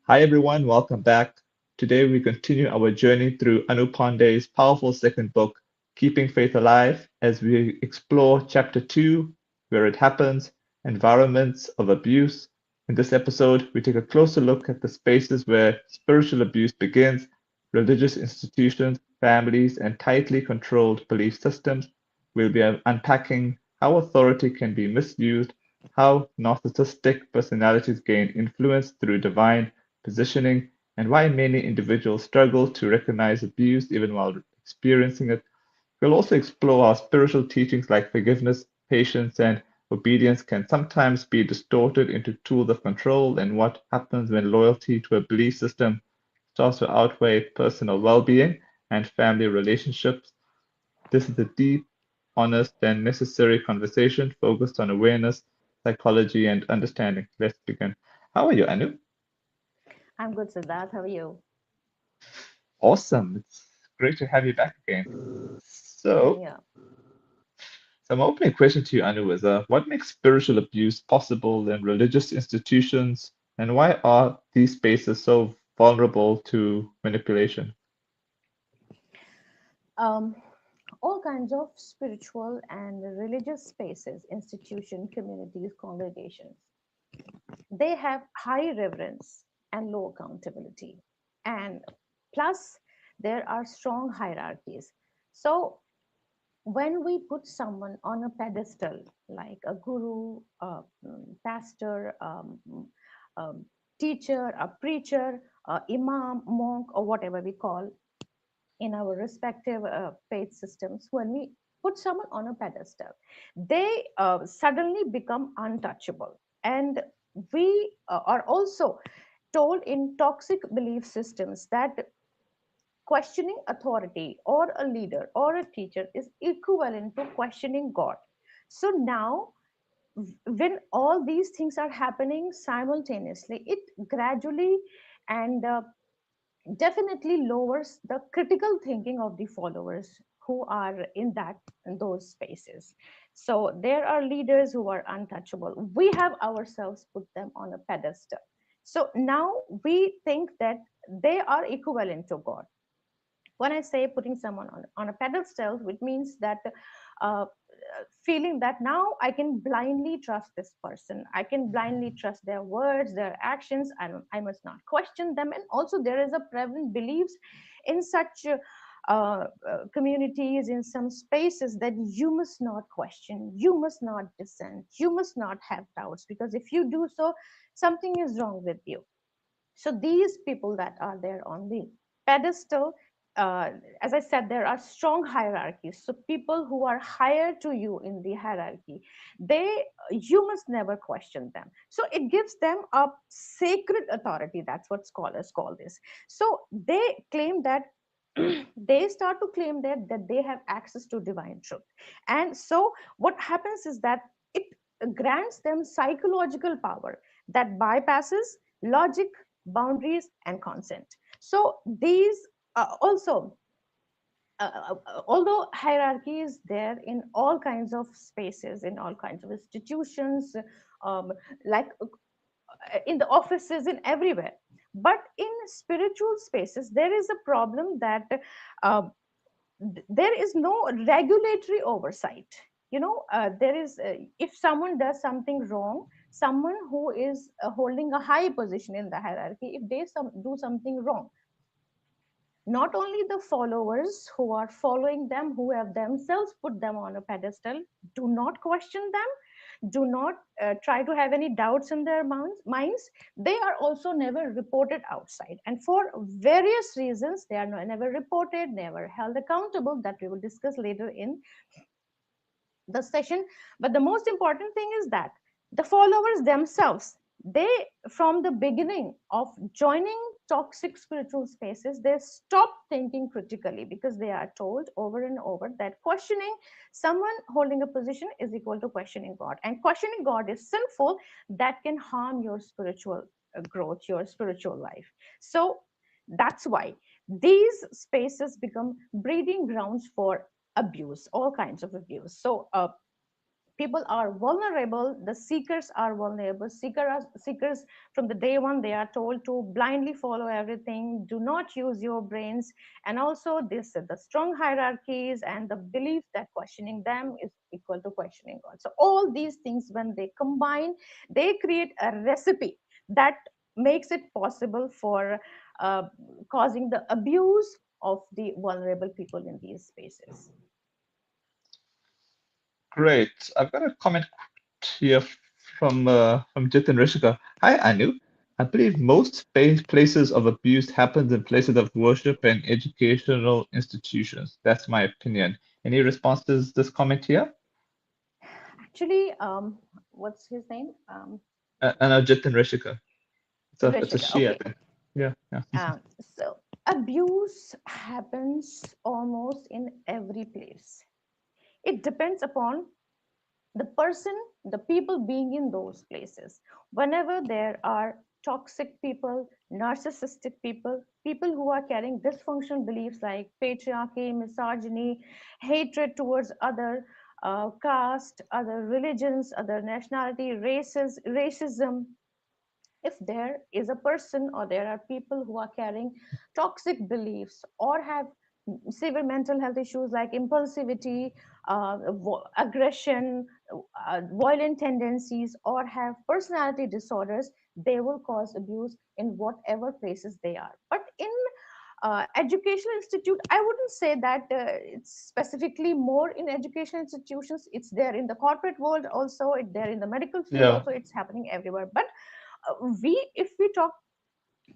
Hi everyone, welcome back. Today we continue our journey through Annu Pandey's powerful second book, Keeping Faith Alive, as we explore chapter 2, Where It Happens, Environments of Abuse. In this episode, we take a closer look at the spaces where spiritual abuse begins, religious institutions, families, and tightly controlled belief systems. We'll be unpacking how authority can be misused, how narcissistic personalities gain influence through divine positioning, and why many individuals struggle to recognize abuse even while experiencing it. We'll also explore how spiritual teachings like forgiveness, patience, and obedience can sometimes be distorted into tools of control, and what happens when loyalty to a belief system starts to outweigh personal well being and family relationships. This is a deep, honest, and necessary conversation focused on awareness, psychology, and understanding. Let's begin. How are you, Anu? I'm good, Siddharth. How are you? Awesome. It's great to have you back again. Same So, here. my opening question to you, Anu, is what makes spiritual abuse possible in religious institutions, and why are these spaces so vulnerable to manipulation? Um, all kinds of spiritual and religious spaces, institutions, communities, congregations, they have high reverence and low accountability. And plus, there are strong hierarchies. So, when we put someone on a pedestal, like a guru, a pastor, um, teacher, a preacher, imam, monk, or whatever we call, in our respective faith systems, when we put someone on a pedestal, they suddenly become untouchable. And we are also told in toxic belief systems that questioning authority or a leader or a teacher is equivalent to questioning God. So now, when all these things are happening simultaneously, it gradually and definitely lowers the critical thinking of the followers who are in those spaces. So there are leaders who are untouchable. We have ourselves put them on a pedestal. So now we think that they are equivalent to God. When I say putting someone on a pedestal, which means that uh, feeling that now I can blindly trust this person, I can blindly trust their words, their actions, and I must not question them. And also there is a prevalent beliefs in such communities, in some spaces, that you must not question, you must not dissent, you must not have doubts, because if you do so, something is wrong with you. So these people that are there on the pedestal, uh, as I said, there are strong hierarchies. So people who are higher to you in the hierarchy, they, you must never question them. So it gives them a sacred authority. That's what scholars call this. So they claim that they start to claim that they have access to divine truth. And so what happens is that it grants them psychological power that bypasses logic, boundaries, and consent. So these also, although hierarchy is there in all kinds of spaces, in all kinds of institutions, um, like in the offices, in everywhere, but in spiritual spaces, there is a problem that uh, there is no regulatory oversight. There is, if someone does something wrong, someone who is holding a high position in the hierarchy, if they do something wrong, not only the followers who are following them, who have themselves put them on a pedestal, do not question them, do not try to have any doubts in their minds. They are also never reported outside, and for various reasons they are never reported, never held accountable, that we will discuss later in the session. But the most important thing is that the followers themselves, they, from the beginning of joining toxic spiritual spaces, they stop thinking critically, because they are told over and over that questioning someone holding a position is equal to questioning God, and questioning God is sinful, that can harm your spiritual growth, your spiritual life. So that's why these spaces become breeding grounds for abuse, all kinds of abuse. So People are vulnerable, the seekers are vulnerable. Seekers from the day one, they are told to blindly follow everything, do not use your brains. And also this, the strong hierarchies and the belief that questioning them is equal to questioning God. So all these things, when they combine, they create a recipe that makes it possible for uh, causing the abuse of the vulnerable people in these spaces. Great. I've got a comment here from Jitin Rishika. Hi, Anu. I believe most places of abuse happens in places of worship and educational institutions. That's my opinion. Any responses to this comment here? Actually, what's his name? Jitin Rishika. It's a Rishika. she, I Okay. think. Yeah, yeah. So abuse happens almost in every place. It depends upon the person, the people being in those places. Whenever there are toxic people, narcissistic people, people who are carrying dysfunctional beliefs like patriarchy, misogyny, hatred towards other caste, other religions, other nationality, racism, if there is a person or there are people who are carrying toxic beliefs or have severe mental health issues like impulsivity, aggression, violent tendencies, or have personality disorders, they will cause abuse in whatever places they are. But in educational institute, I wouldn't say that it's specifically more in educational institutions. It's there in the corporate world also, it's there in the medical field Yeah. also, it's happening everywhere. But we if we talk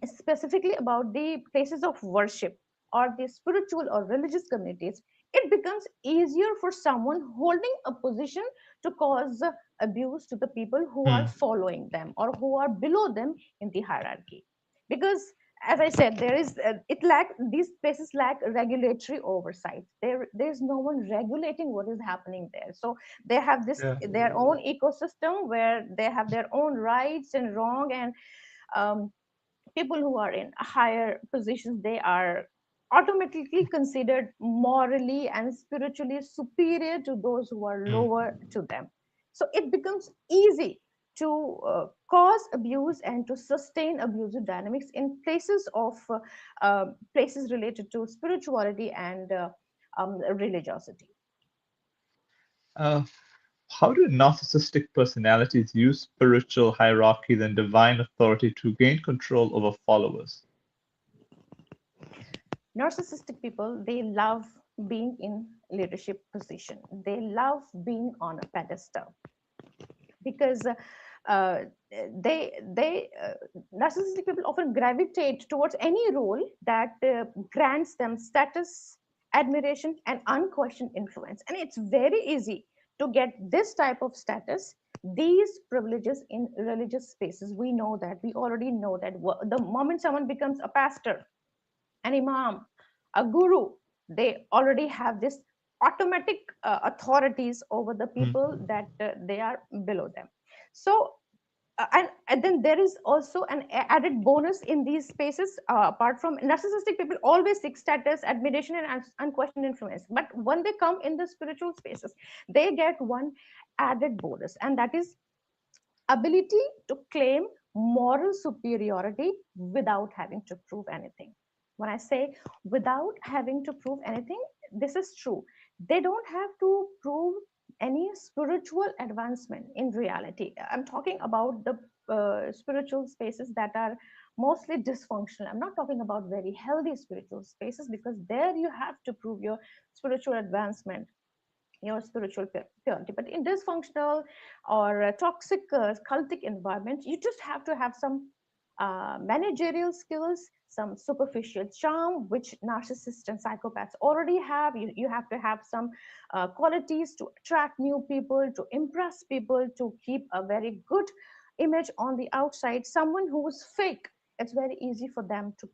specifically about the places of worship or the spiritual or religious communities, it becomes easier for someone holding a position to cause abuse to the people who are Hmm. following them or who are below them in the hierarchy. Because as I said, there is it lack these places lack regulatory oversight. There's no one regulating what is happening there. So they have this Yeah. their own ecosystem where they have their own rights and wrong. And um, people who are in higher positions, they are automatically considered morally and spiritually superior to those who are Hmm. lower to them. So it becomes easy to cause abuse and to sustain abusive dynamics in places of places related to spirituality and religiosity. Uh, how do narcissistic personalities use spiritual hierarchies and divine authority to gain control over followers? Narcissistic people, they love being in leadership position, they love being on a pedestal because uh, narcissistic people often gravitate towards any role that grants them status, admiration, and unquestioned influence. And it's very easy to get this type of status, these privileges in religious spaces. We know that, we already know that the moment someone becomes a pastor, an imam, a guru, they already have this automatic authorities over the Hmm. people that they are below them. So and then there is also an added bonus in these spaces. Apart from narcissistic people always seek status, admiration, and unquestioned influence, but when they come in the spiritual spaces, they get one added bonus, and that is ability to claim moral superiority without having to prove anything. When I say without having to prove anything, this is true. They don't have to prove any spiritual advancement in reality. I'm talking about the spiritual spaces that are mostly dysfunctional. I'm not talking about very healthy spiritual spaces, because there you have to prove your spiritual advancement, your spiritual purity. But in dysfunctional or toxic cultic environment, you just have to have some managerial skills, some superficial charm, which narcissists and psychopaths already have. You have to have some qualities to attract new people, to impress people, to keep a very good image on the outside. Someone who is fake, it's very easy for them to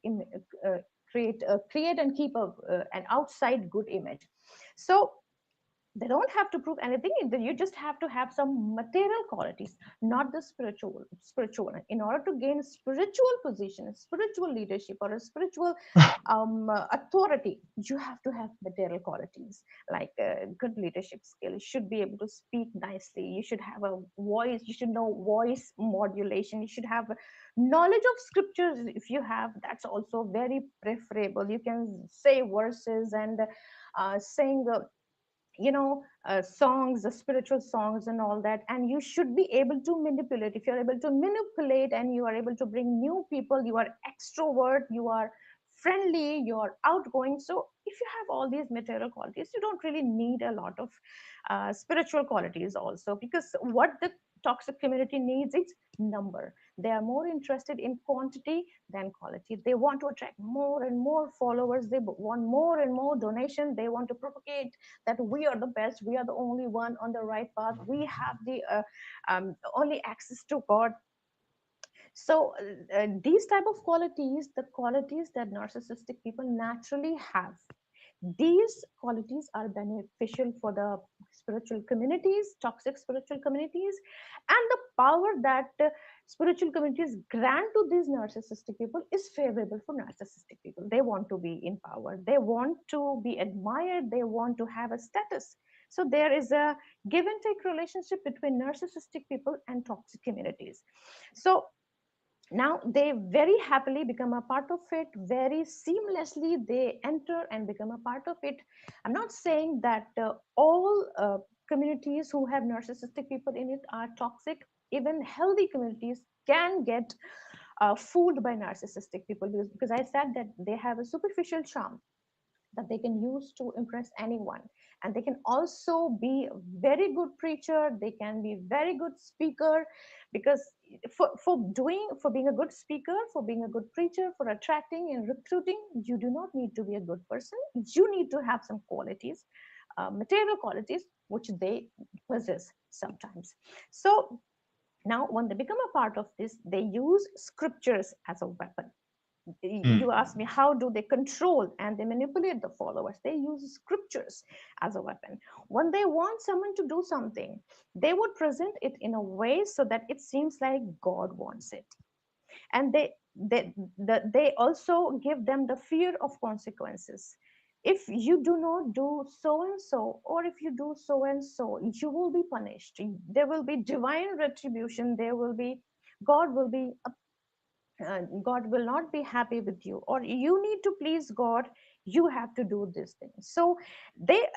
create and keep an outside good image. So They don't have to prove anything. You just have to have some material qualities, not the spiritual one. In order to gain spiritual position, spiritual leadership, or a spiritual authority, you have to have material qualities like good leadership skill. You should be able to speak nicely. You should have a voice. You should know voice modulation. You should have knowledge of scriptures. If you have, that's also very preferable. You can say verses and sing songs, the spiritual songs and all that. And you should be able to manipulate. If you're able to manipulate and you are able to bring new people, you are extrovert, you are friendly, you are outgoing. So if you have all these material qualities, you don't really need a lot of spiritual qualities also, because what the toxic community needs is number. They are more interested in quantity than quality. They want to attract more and more followers. They want more and more donation. They want to propagate that we are the best, we are the only one on the right path, we have the only access to God. So these type of qualities, the qualities that narcissistic people naturally have, these qualities are beneficial for the spiritual communities, toxic spiritual communities, and the power that spiritual communities grant to these narcissistic people is favorable for narcissistic people. They want to be in power, they want to be admired, they want to have a status. So there is a give and take relationship between narcissistic people and toxic communities. So now they very happily become a part of it, very seamlessly they enter and become a part of it. I'm not saying that all communities who have narcissistic people in it are toxic. Even healthy communities can get fooled by narcissistic people, because I said that they have a superficial charm that they can use to impress anyone. And they can also be a very good preacher, they can be very good speaker, because for being a good speaker, for being a good preacher, for attracting and recruiting, you do not need to be a good person. You need to have some qualities, material qualities, which they possess sometimes. So now when they become a part of this, they use scriptures as a weapon. Mm. You ask me, how do they control and they manipulate the followers? They use scriptures as a weapon. When they want someone to do something, they would present it in a way so that it seems like God wants it. And they also give them the fear of consequences. If you do not do so and so, or if you do so and so, you will be punished. There will be divine retribution. There will be, God will be God will not be happy with you, or you need to please God, you have to do this thing. So their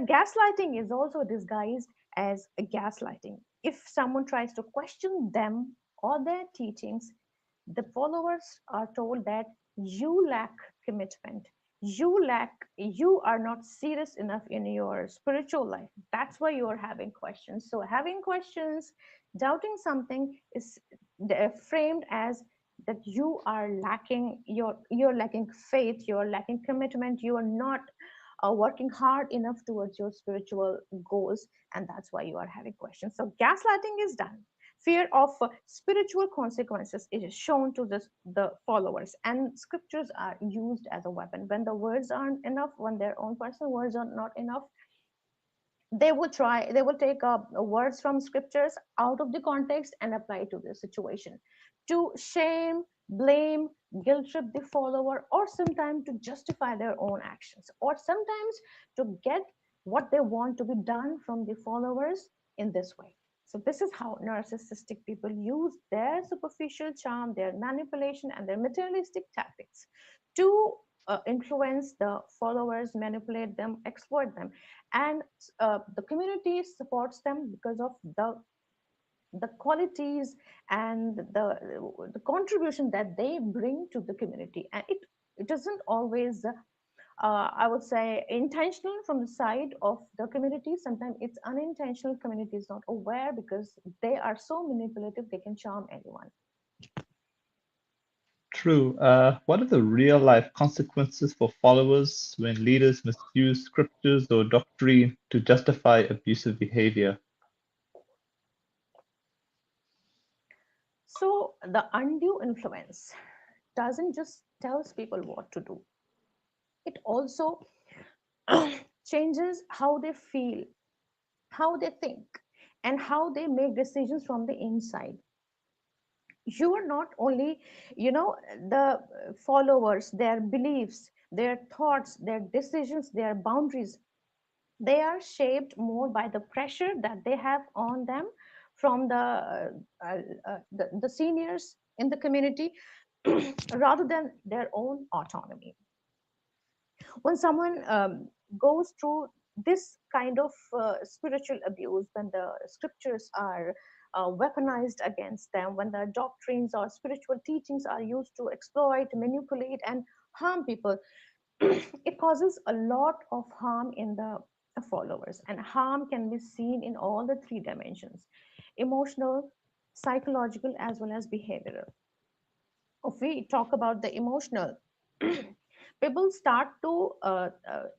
gaslighting is also disguised as a gaslighting. If someone tries to question them or their teachings, the followers are told that you lack commitment, you are not serious enough in your spiritual life, that's why you are having questions. So having questions, doubting something is framed as that you are lacking, you're lacking faith, you're lacking commitment, you are not working hard enough towards your spiritual goals, and that's why you are having questions. So gaslighting is done. Fear of spiritual consequences is shown to the followers, and scriptures are used as a weapon. When the words aren't enough, when their own personal words are not enough, they will take words from scriptures out of the context and apply to the situation to shame, blame, guilt trip the follower, or sometimes to justify their own actions, or sometimes to get what they want to be done from the followers in this way. So this is how narcissistic people use their superficial charm, their manipulation, and their materialistic tactics to influence the followers, manipulate them, exploit them. And the community supports them because of the qualities and the contribution that they bring to the community. And it isn't always I would say intentional from the side of the community. Sometimes it's unintentional. Community is not aware because they are so manipulative, they can charm anyone. True. What are the real life consequences for followers when leaders misuse scriptures or doctrine to justify abusive behavior? So the undue influence doesn't just tells people what to do, it also changes how they feel, how they think, and how they make decisions from the inside. You are not only, the followers, their beliefs, their thoughts, their decisions, their boundaries, they are shaped more by the pressure that they have on them from the seniors in the community rather than their own autonomy. When someone goes through this kind of spiritual abuse, when the scriptures are weaponized against them, when the doctrines or spiritual teachings are used to exploit, manipulate, and harm people, it causes a lot of harm in the followers. And harm can be seen in all the three dimensions: emotional, psychological, as well as behavioral. If we talk about the emotional, people start to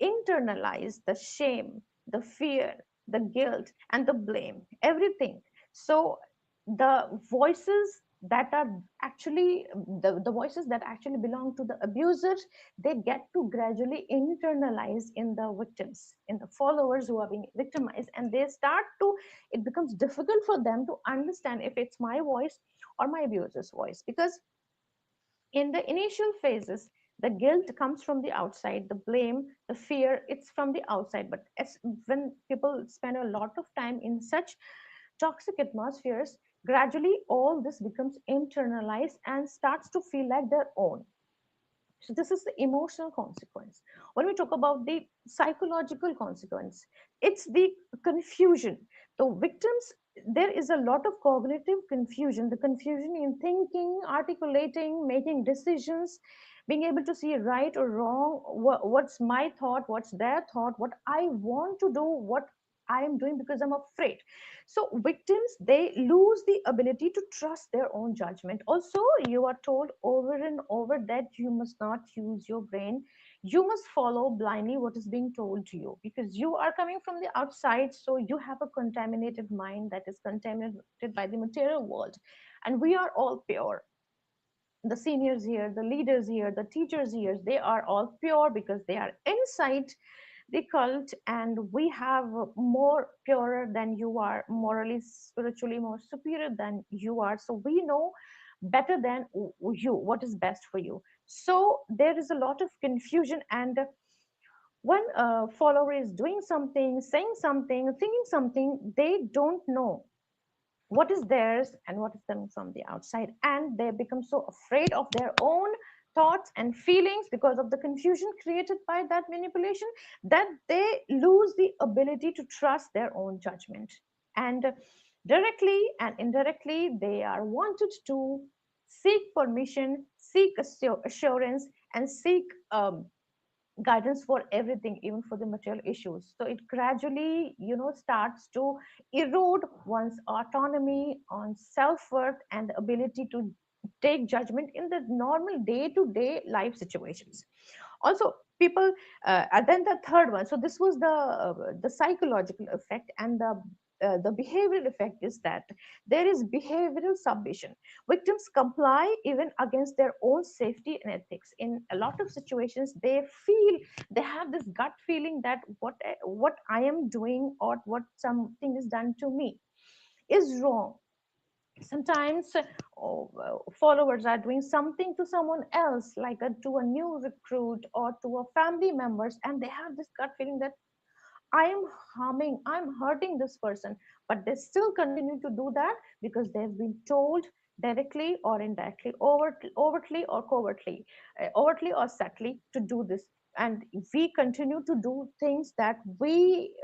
internalize the shame, the fear, the guilt, and the blame, everything. So the voices that are actually the voices that actually belong to the abusers, they get to gradually internalize in the victims, in the followers who are being victimized, and they start to, it becomes difficult for them to understand if it's my voice or my abuser's voice. Because in the initial phases, the guilt comes from the outside, the blame, the fear, it's from the outside. But when people spend a lot of time in such toxic atmospheres, gradually all this becomes internalized and starts to feel like their own. So this is the emotional consequence. When we talk about the psychological consequence, it's the confusion. The victims, there is a lot of cognitive confusion. The confusion in thinking, articulating, making decisions, being able to see right or wrong, what's my thought, what's their thought, what I want to do, what I am doing because I'm afraid. So victims, they lose the ability to trust their own judgment. Also, you are told over and over that you must not use your brain. You must follow blindly what is being told to you because you are coming from the outside. So you have a contaminated mind that is contaminated by the material world. And we are all pure. The seniors here, the leaders here, the teachers here, they are all pure because they are inside the cult, and we have more purer than you are, morally, spiritually more superior than you are. So we know better than you what is best for you. So there is a lot of confusion, and when a follower is doing something, saying something, thinking something, they don't know what is theirs and what is coming from the outside, and they become so afraid of their own thoughts and feelings because of the confusion created by that manipulation, that they lose the ability to trust their own judgment. And directly and indirectly, they are wanted to seek permission, seek assurance, and seek guidance for everything, even for the material issues. So it gradually, starts to erode one's autonomy, on self-worth, and the ability to take judgment in the normal day-to-day life situations. Also, people, and then the third one, so this was the psychological effect, and the behavioral effect is that there is behavioral submission. Victims comply even against their own safety and ethics. In a lot of situations, they feel, they have this gut feeling that what I am doing or what something is done to me is wrong. Sometimes followers are doing something to someone else, like to a new recruit or to a family members, and they have this gut feeling that I am harming, I'm hurting this person, but they still continue to do that because they've been told directly or indirectly, overtly or covertly, overtly or subtly to do this. And we continue to do things that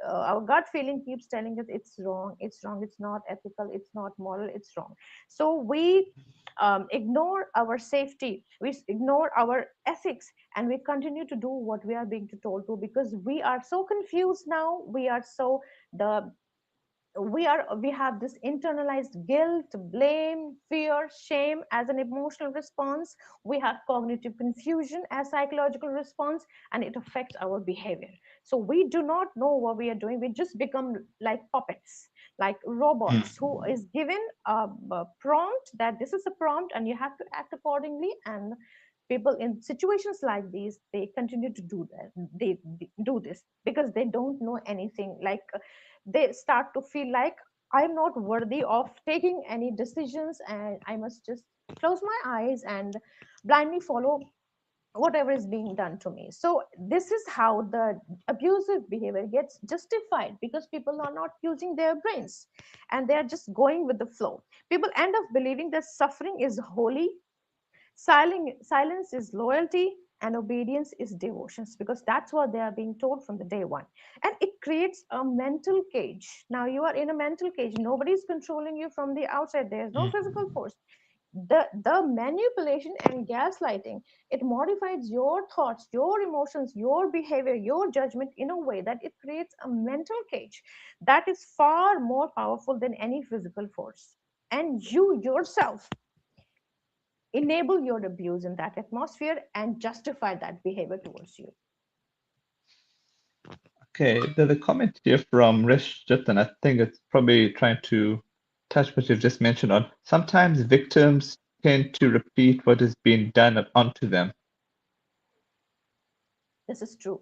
our gut feeling keeps telling us it's wrong, it's wrong, it's not ethical, it's not moral, it's wrong. So we ignore our safety, we ignore our ethics, and we continue to do what we are being told to, because we are so confused now. We are so the we have this internalized guilt, blame, fear, shame as an emotional response. We have cognitive confusion as psychological response, and it affects our behavior. So we do not know what we are doing. We just become like puppets, like robots who Hmm. is given a prompt, that this is a prompt and you have to act accordingly, and People in situations like these, they continue to do that. They do this because they don't know anything. Like they start to feel like I'm not worthy of taking any decisions, and I must just close my eyes and blindly follow whatever is being done to me. So this is how the abusive behavior gets justified, because people are not using their brains and they are just going with the flow. People end up believing that suffering is holy, silence is loyalty, and obedience is devotions, because that's what they are being told from the day one. And it creates a mental cage. Now you are in a mental cage. Nobody's controlling you from the outside. There's no physical Mm. force. The manipulation and gaslighting, it modifies your thoughts, your emotions, your behavior, your judgment in a way that it creates a mental cage that is far more powerful than any physical force. And you yourself enable your abuse in that atmosphere and justify that behavior towards you. Okay, there's a comment here from Rishjit, and I think it's probably trying to touch what you've just mentioned on. Sometimes victims tend to repeat what is being done onto them. This is true.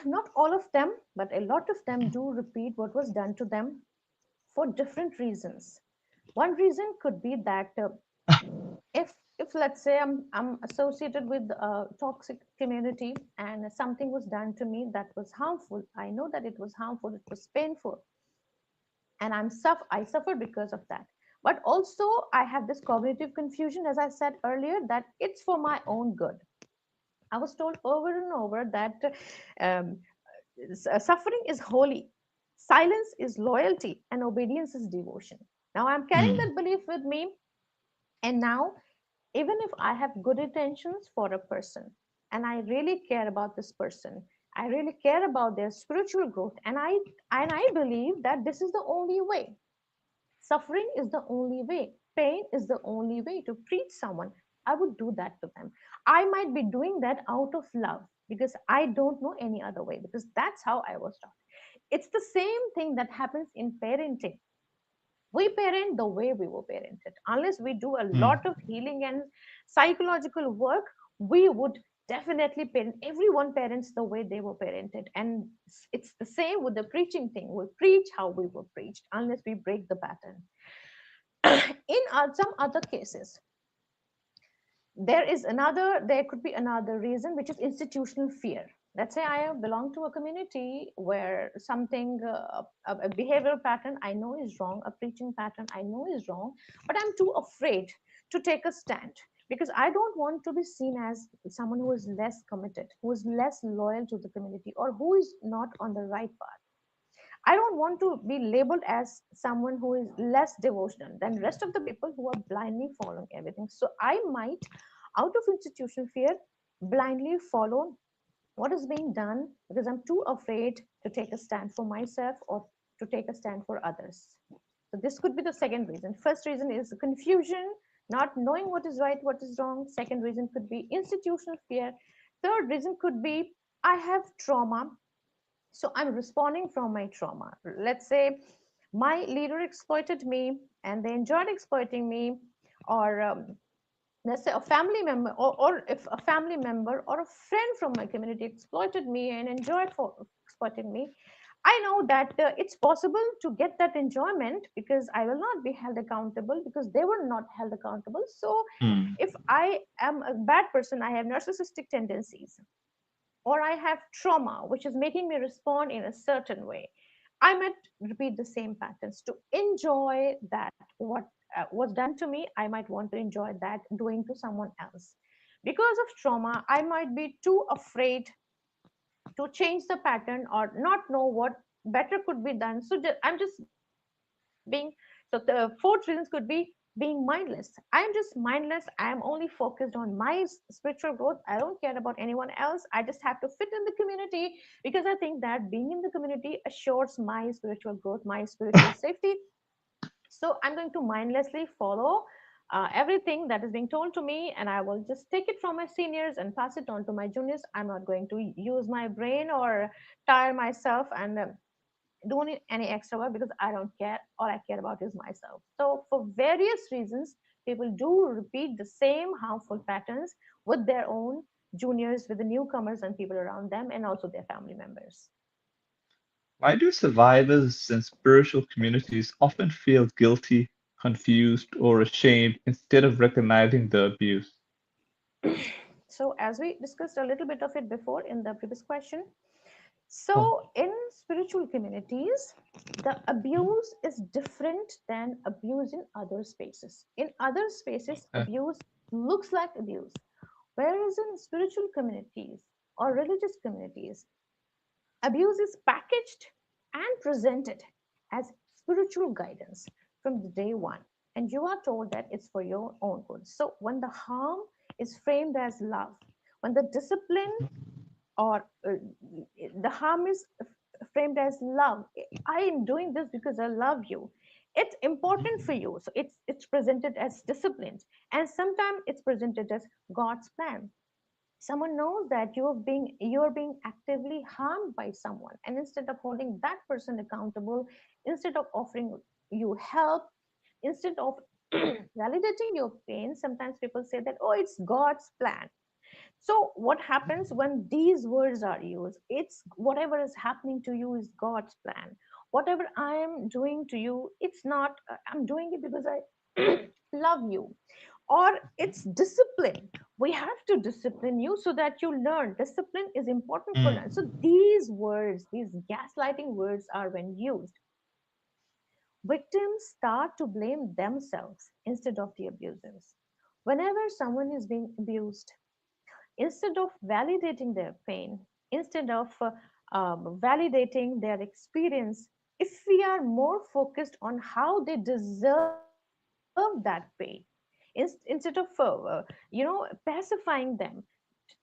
Not all of them, but a lot of them do repeat what was done to them for different reasons. One reason could be that if let's say I'm associated with a toxic community and something was done to me that was harmful, I know that it was harmful, it was painful, and I suffered because of that. But also I have this cognitive confusion, as I said earlier, that it's for my own good. I was told over and over that um, suffering is holy, silence is loyalty, and obedience is devotion. Now I'm carrying Mm. that belief with me, and now even if I have good intentions for a person and I really care about this person, I really care about their spiritual growth, and I believe that this is the only way. Suffering is the only way. Pain is the only way to treat someone. I would do that to them. I might be doing that out of love because I don't know any other way, because that's how I was taught. It's the same thing that happens in parenting. We parent the way we were parented. Unless we do a Mm. lot of healing and psychological work, we would definitely parent. Everyone parents the way they were parented. And it's the same with the preaching thing. We preach how we were preached unless we break the pattern. In some other cases, there could be another reason, which is institutional fear. Let's say I belong to a community where something a behavioral pattern I know is wrong, a preaching pattern I know is wrong, but I'm too afraid to take a stand, because I don't want to be seen as someone who is less committed, who is less loyal to the community, or who is not on the right path. I don't want to be labeled as someone who is less devotional than rest of the people who are blindly following everything. So I might, out of institutional fear, blindly follow what is being done because I'm too afraid to take a stand for myself or to take a stand for others. So this could be the second reason. First reason is confusion, not knowing what is right, what is wrong. Second reason could be institutional fear. Third reason could be I have trauma, so I'm responding from my trauma. Let's say my leader exploited me and they enjoyed exploiting me, or let's say a family member, or if a family member or a friend from my community exploited me and enjoyed for exploiting me, I know that it's possible to get that enjoyment because I will not be held accountable because they were not held accountable. So Mm. if I am a bad person, I have narcissistic tendencies, or I have trauma which is making me respond in a certain way, I might repeat the same patterns to enjoy that. What was done to me, I might want to enjoy that doing to someone else. Because of trauma, I might be too afraid to change the pattern or not know what better could be done. So I'm just being, so the fourth reasons could be being mindless. I'm just mindless. I am only focused on my spiritual growth. I don't care about anyone else. I just have to fit in the community because I think that being in the community assures my spiritual growth, my spiritual safety. So I'm going to mindlessly follow everything that is being told to me, and I will just take it from my seniors and pass it on to my juniors. I'm not going to use my brain or tire myself and don't need any extra work because I don't care. All I care about is myself. So, for various reasons, people do repeat the same harmful patterns with their own juniors, with the newcomers and people around them, and also their family members. Why do survivors in spiritual communities often feel guilty, confused, or ashamed instead of recognizing the abuse? So, as we discussed a little bit of it before in the previous question, Oh, so in spiritual communities, the abuse is different than abuse in other spaces. In other spaces, okay. abuse looks like abuse, whereas in spiritual communities or religious communities, abuse is packaged and presented as spiritual guidance from the day one. And you are told that it's for your own good. So when the harm is framed as love, when the discipline or the harm is framed as love, I am doing this because I love you. It's important for you. So it's presented as discipline. And sometimes it's presented as God's plan. Someone knows that you're being actively harmed by someone, and instead of holding that person accountable, instead of offering you help, instead of validating your pain, sometimes people say that, oh, it's God's plan. So what happens when these words are used? It's whatever is happening to you is God's plan. Whatever I am doing to you, it's not, I'm doing it because I love you. Or it's discipline. We have to discipline you so that you learn. Discipline is important for learn. So Mm, these words, these gaslighting words are when used. Victims start to blame themselves instead of the abusers. Whenever someone is being abused, instead of validating their pain, instead of validating their experience, if we are more focused on how they deserve that pain, instead of pacifying them,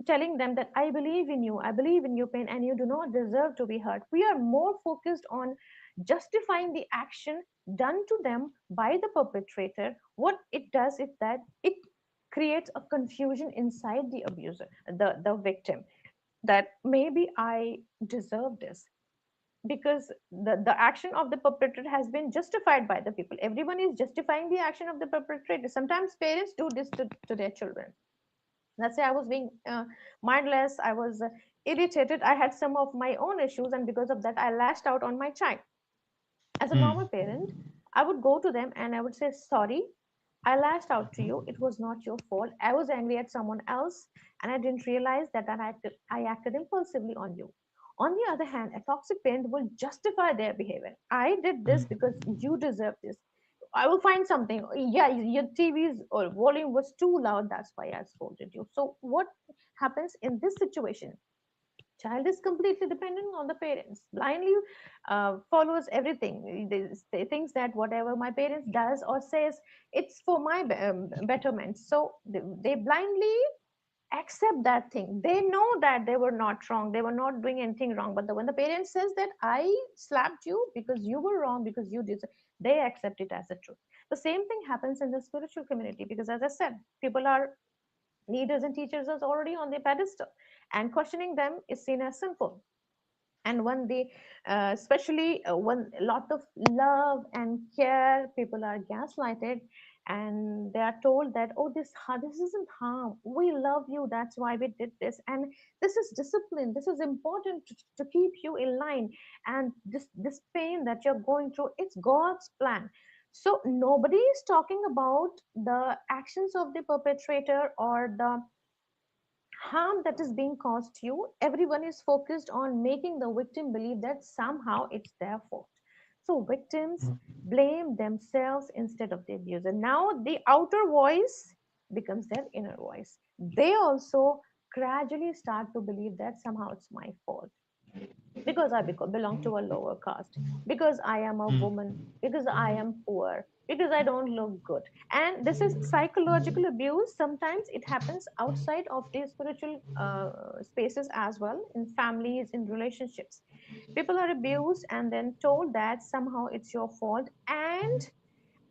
telling them that I believe in you, I believe in your pain, and you do not deserve to be hurt. We are more focused on justifying the action done to them by the perpetrator. What it does is that it creates a confusion inside the abuser, the victim, that maybe I deserve this because the action of the perpetrator has been justified by the people. Everyone is justifying the action of the perpetrator. Sometimes parents do this to their children. Let's say I was being mindless, I was irritated, I had some of my own issues, and because of that I lashed out on my child. As a normal mm, parent, I would go to them and I would say, sorry, I lashed out to you, it was not your fault, I was angry at someone else, and I didn't realize that I acted impulsively on you. On the other hand, a toxic parent will justify their behavior. I did this because mm, you deserve this. I will find something. Yeah, your TV's or volume was too loud. That's why I scolded you. So what happens in this situation? Child is completely dependent on the parents, blindly follows everything. They thinks that whatever my parents does or says, it's for my betterment. So they blindly accept that thing. They know that they were not wrong, they were not doing anything wrong, but when the parent says that I slapped you because you were wrong, because you did, they accept it as a truth. The same thing happens in the spiritual community, because as I said, people are leaders and teachers are already on their pedestal, and questioning them is seen as sinful. And when they especially when a lot of love and care, people are gaslighted and they are told that, oh, this isn't harm, we love you, that's why we did this, and this is discipline, this is important to keep you in line, and this pain that you're going through, it's God's plan. So nobody is talking about the actions of the perpetrator or the harm that is being caused to you. Everyone is focused on making the victim believe that somehow it's their fault. So victims blame themselves instead of the abuser. Now the outer voice becomes their inner voice. They also gradually start to believe that somehow it's my fault because I belong to a lower caste, because I am a mm, woman, because I am poor, because I don't look good. And this is psychological abuse. Sometimes it happens outside of the spiritual spaces as well, in families, in relationships. People are abused and then told that somehow it's your fault. And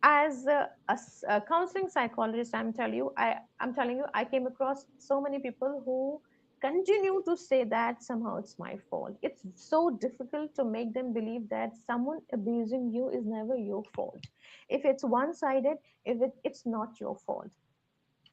as a counseling psychologist, I'm telling you, I came across so many people who continue to say that somehow it's my fault. It's so difficult to make them believe that someone abusing you is never your fault. If it's one sided, it's not your fault.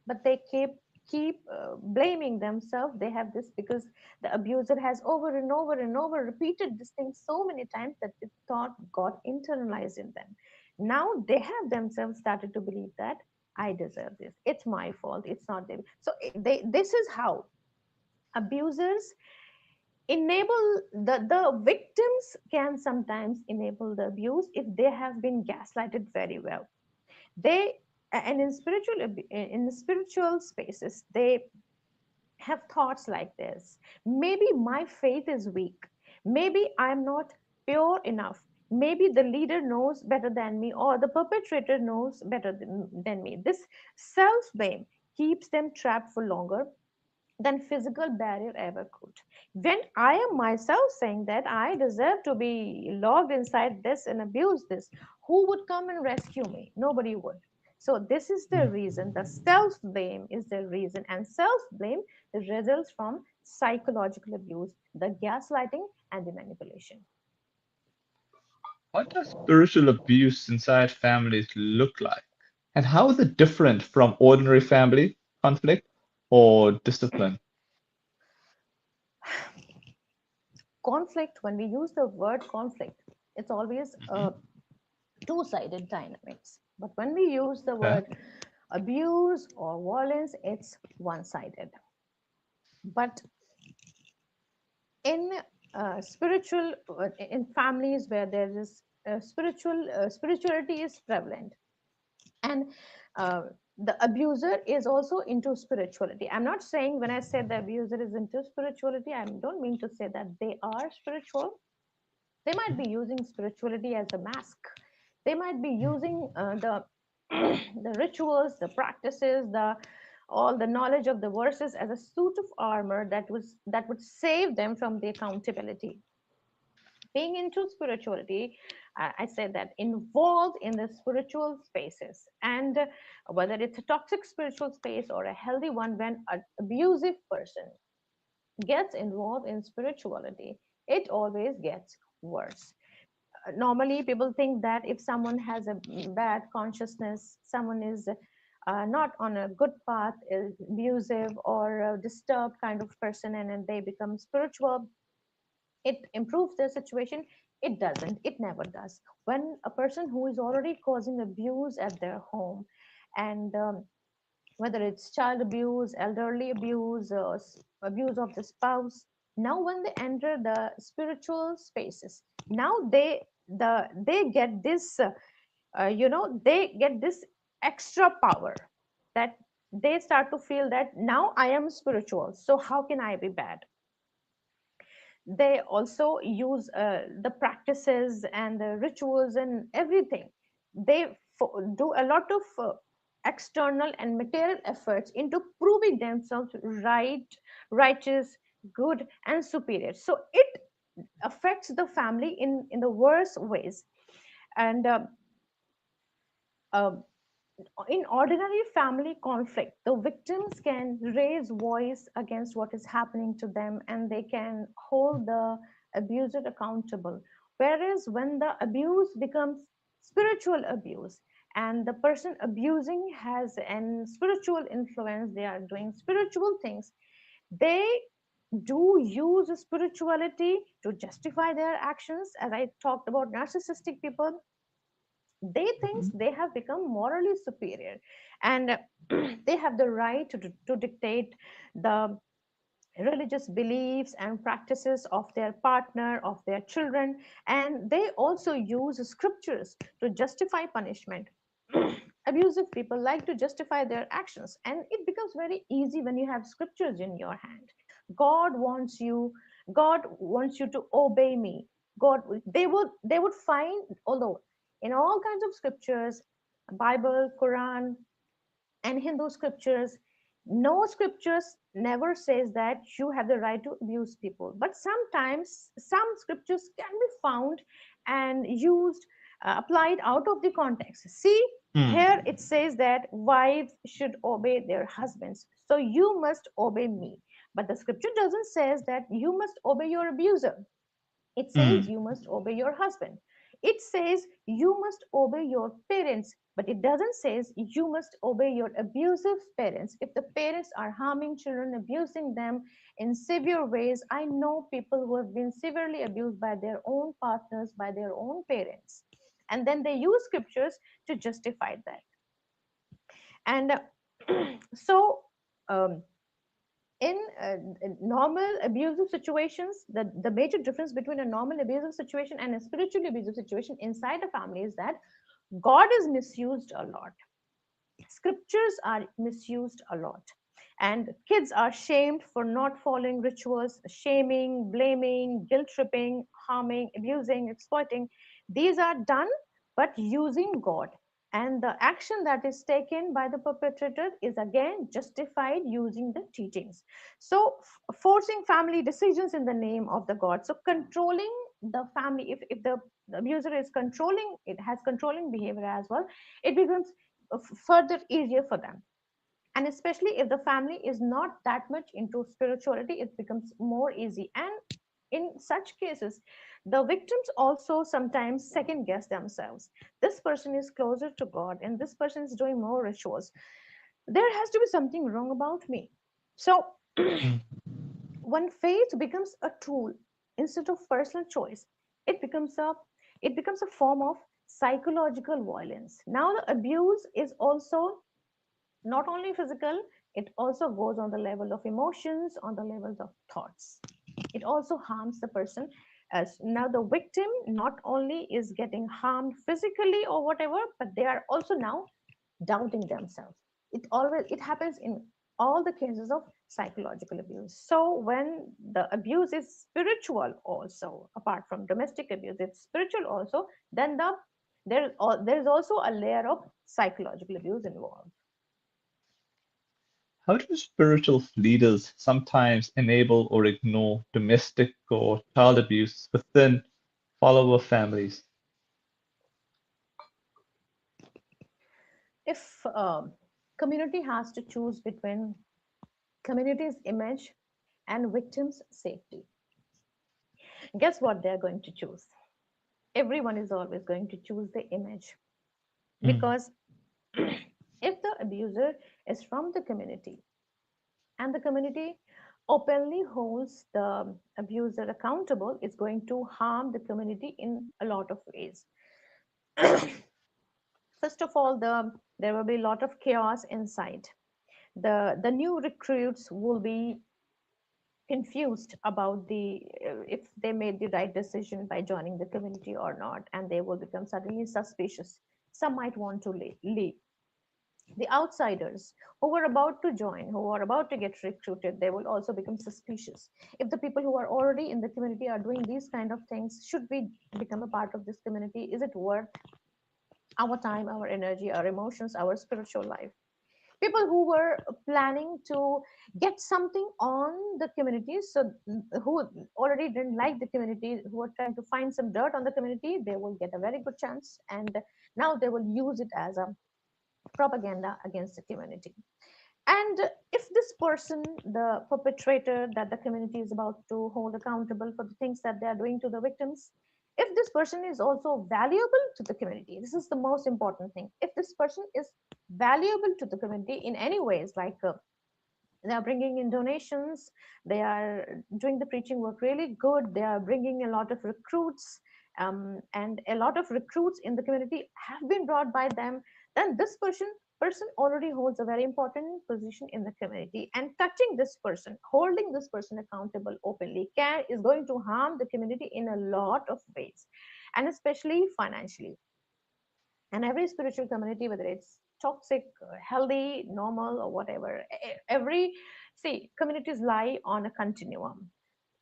But they keep blaming themselves. They have this because the abuser has over and over and over repeated this thing so many times that the thought got internalized in them. Now they have themselves started to believe that I deserve this, it's my fault, it's not them. So this is how abusers enable the victims can sometimes enable the abuse if they have been gaslighted very well. They and in in spiritual spaces they have thoughts like this: maybe my faith is weak, maybe I'm not pure enough, maybe the leader knows better than me, or the perpetrator knows better than me. This self blame keeps them trapped for longer than physical barrier ever could. When I am myself saying that I deserve to be locked inside this and abuse this, who would come and rescue me? Nobody would. So this is the Mm. reason. The self blame is the reason, and self blame results from psychological abuse, the gaslighting, and the manipulation. What does spiritual abuse inside families look like? And how is it different from ordinary family conflict or discipline? Conflict, when we use the word conflict, it's always Mhm. two-sided dynamics. But when we use the Okay. word abuse or violence, it's one-sided. But in spiritual, in families where there is spirituality is prevalent, and uh, the abuser is also into spirituality. I'm not saying when I say the abuser is into spirituality, I don't mean to say that they are spiritual. They might be using spirituality as a mask. They might be using the the rituals, the practices, the all the knowledge of the verses as a suit of armor that would save them from the accountability. Being into spirituality, I said that involved in the spiritual spaces, and whether it's a toxic spiritual space or a healthy one, when an abusive person gets involved in spirituality, it always gets worse. Normally people think that if someone has a bad consciousness, someone is not on a good path, is abusive or a disturbed kind of person, and they become spiritual, it improves their situation. It doesn't. It never does. When a person who is already causing abuse at their home, and whether it's child abuse, elderly abuse, abuse of the spouse, now when they enter the spiritual spaces, now they get this, they get this extra power, that they start to feel that now I am spiritual, so how can I be bad? They also use the practices and the rituals and everything. They do a lot of external and material efforts into proving themselves right, righteous, good, and superior. So it affects the family in the worst ways. And uh, in ordinary family conflict, the victims can raise voice against what is happening to them, and they can hold the abuser accountable. Whereas when the abuse becomes spiritual abuse, and the person abusing has an spiritual influence, they are doing spiritual things, they do use spirituality to justify their actions. As I talked about narcissistic people, they think Mhm. they have become morally superior, and they have the right to dictate the religious beliefs and practices of their partner, of their children, and they also use scriptures to justify punishment. Abusive people like to justify their actions, and it becomes very easy when you have scriptures in your hand. god wants you God wants you to obey me. God, they would find, although in all kinds of scriptures, Bible, Quran, and Hindu scriptures, no scriptures never says that you have the right to abuse people. But sometimes some scriptures can be found and used, applied out of the context. See, here Mm. it says that wives should obey their husbands, so you must obey me. But the scripture doesn't says that you must obey your abuser. It says Mm. you must obey your husband. It says you must obey your parents, but it doesn't say you must obey your abusive parents. If the parents are harming children, abusing them in severe ways, I know people who have been severely abused by their own partners, by their own parents. And then they use scriptures to justify that. And so, um, in normal abusive situations, the major difference between a normal abusive situation and a spiritually abusive situation inside a family is that God is misused a lot, scriptures are misused a lot, and kids are shamed for not following rituals. Shaming, blaming, guilt tripping, harming, abusing, exploiting, these are done but using God, and the action that is taken by the perpetrator is again justified using the teachings. So forcing family decisions in the name of the God, so controlling the family. If the abuser is controlling, it has controlling behavior as well, it becomes further easier for them. And especially if the family is not that much into spirituality, it becomes more easy. And in such cases, the victims also sometimes second guess themselves. This person is closer to God and this person is doing more rituals, there has to be something wrong about me. So Mm. when faith becomes a tool instead of personal choice, it becomes a it becomes a form of psychological violence. Now the abuse is also not only physical, it also goes on the level of emotions, on the levels of thoughts. It also harms the person. As now the victim not only is getting harmed physically or whatever, but they are also now doubting themselves. It happens in all the cases of psychological abuse. So when the abuse is spiritual also, apart from domestic abuse, it's spiritual also, then there is also a layer of psychological abuse involved. How do spiritual leaders sometimes enable or ignore domestic or child abuse within follower families? If community has to choose between community's image and victims' safety, guess what they're going to choose? Everyone is always going to choose the image, Mm. because if the abuser is from the community and the community openly holds the abuser accountable, it's going to harm the community in a lot of ways. First of all, there will be a lot of chaos inside. The new recruits will be confused about if they made the right decision by joining the community or not, and they will become suddenly suspicious. Some might want to leave. The outsiders who were about to join, who are about to get recruited, they will also become suspicious. If the people who are already in the community are doing these kind of things, should we become a part of this community? Is it worth our time, our energy, our emotions, our spiritual life? People who were planning to get something on the community, so who already didn't like the community, who are trying to find some dirt on the community, they will get a very good chance, and now they will use it as a propaganda against the community. And if this person, the perpetrator that the community is about to hold accountable for the things that they are doing to the victims, if this person is also valuable to the community, this is the most important thing. If this person is valuable to the community in any ways, like they are bringing in donations, they are doing the preaching work really good, they are bringing a lot of recruits, and a lot of recruits in the community have been brought by them, then this person already holds a very important position in the community, and touching this person, holding this person accountable openly, can is going to harm the community in a lot of ways, and especially financially. And every spiritual community, whether it's toxic, healthy, normal, or whatever, every see communities lie on a continuum.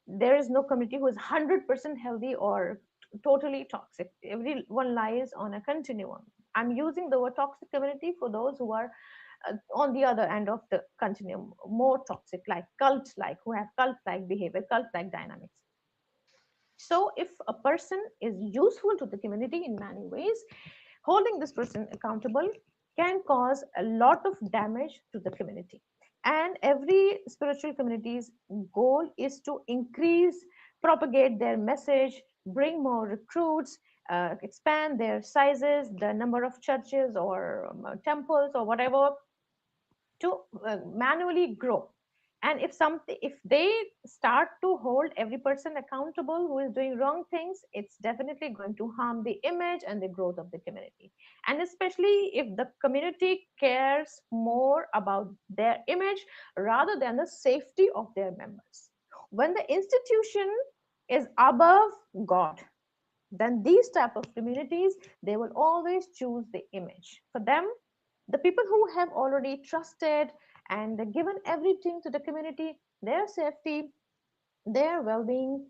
There is no community who is 100% healthy or totally toxic. Everyone lies on a continuum. I'm using the word toxic community for those who are on the other end of the continuum, more toxic, like cult like, who have cult like behavior, cult like dynamics. So if a person is useful to the community in many ways, holding this person accountable can cause a lot of damage to the community. And every spiritual community's goal is to increase, propagate their message, bring more recruits, expand their sizes, the number of churches or temples or whatever, to manually grow. And if they start to hold every person accountable who is doing wrong things, it's definitely going to harm the image and the growth of the community. And especially if the community cares more about their image rather than the safety of their members. When the institution is above God, then these type of communities, they will always choose the image. For them, the people who have already trusted and given everything to the community, their safety, their well-being,